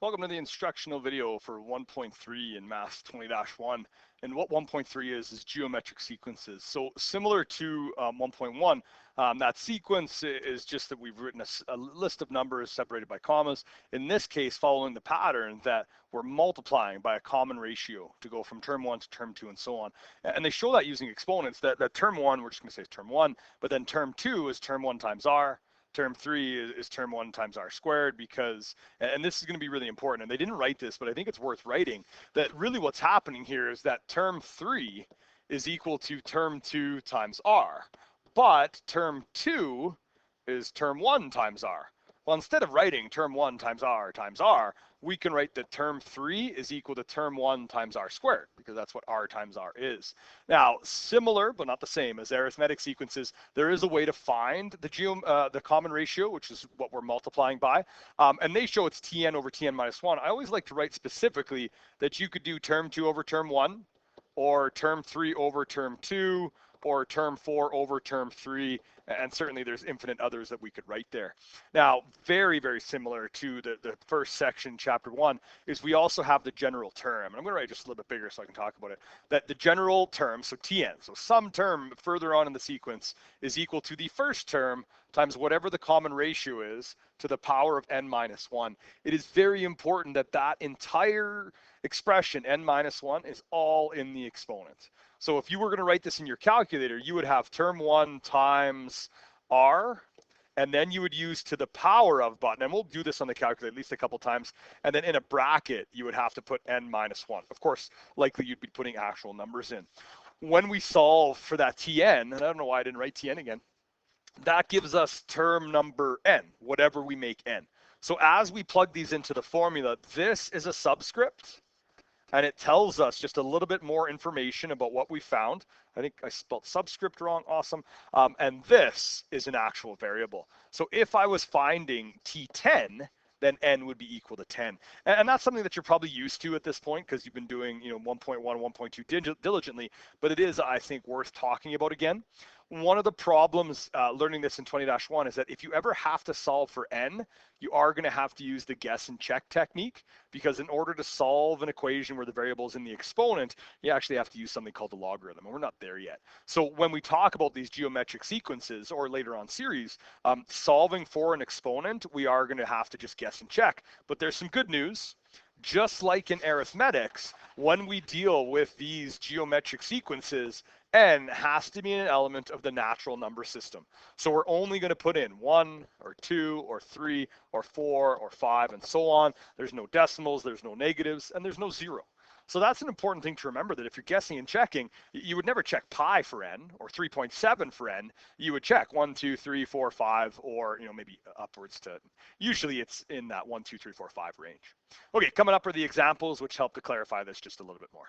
Welcome to the instructional video for 1.3 in Math 20-1. And what 1.3 is geometric sequences. So similar to 1.1, that sequence is just that we've written a list of numbers separated by commas. In this case, following the pattern that we're multiplying by a common ratio to go from term 1 to term 2 and so on. And they show that using exponents. That term 1, we're just going to say is term 1, but then term 2 is term 1 times r. Term 3 is term 1 times r squared because, and this is going to be really important, and they didn't write this, but I think it's worth writing, that really what's happening here is that term 3 is equal to term 2 times r, but term 2 is term 1 times r. Well, instead of writing term 1 times r, we can write that term 3 is equal to term 1 times r squared, because that's what r times r is. Now, similar, but not the same as arithmetic sequences, there is a way to find the common ratio, which is what we're multiplying by, and they show it's Tn over Tn minus 1. I always like to write specifically that you could do term 2 over term 1, or term 3 over term 2, or term 4 over term 3, and certainly there's infinite others that we could write there. Now, very, very similar to the first section, chapter 1, is we also have the general term. And I'm going to write just a little bit bigger so I can talk about it. That the general term, so Tn, so some term further on in the sequence is equal to the first term times whatever the common ratio is to the power of n minus 1. It is very important that that entire expression, n minus 1, is all in the exponent. So if you were going to write this in your calculator, you would have term 1 times r, and then you would use to the power of button, and we'll do this on the calculator at least a couple times, and then in a bracket, you would have to put n minus 1. Of course, likely you'd be putting actual numbers in. When we solve for that Tn, and I don't know why I didn't write Tn again, that gives us term number n, whatever we make n. So as we plug these into the formula, this is a subscript, and it tells us just a little bit more information about what we found. I think I spelled subscript wrong, awesome. And this is an actual variable. So if I was finding T10, then n would be equal to 10. And that's something that you're probably used to at this point because you've been doing 1.1, 1.2 diligently, but it is, I think, worth talking about again. One of the problems learning this in 20-1 is that if you ever have to solve for n, you are going to have to use the guess and check technique, because in order to solve an equation where the variable is in the exponent, you actually have to use something called the logarithm, and we're not there yet. So when we talk about these geometric sequences, or later on series, solving for an exponent, we are going to have to just guess and check. But there's some good news. Just like in arithmetics, when we deal with these geometric sequences, n has to be an element of the natural number system. So we're only going to put in 1 or 2 or 3 or 4 or 5 and so on. There's no decimals, there's no negatives, and there's no 0. So that's an important thing to remember, that if you're guessing and checking, you would never check pi for n or 3.7 for n. You would check 1, 2, 3, 4, 5, or maybe upwards to, usually it's in that 1, 2, 3, 4, 5 range. Okay, coming up are the examples which help to clarify this just a little bit more.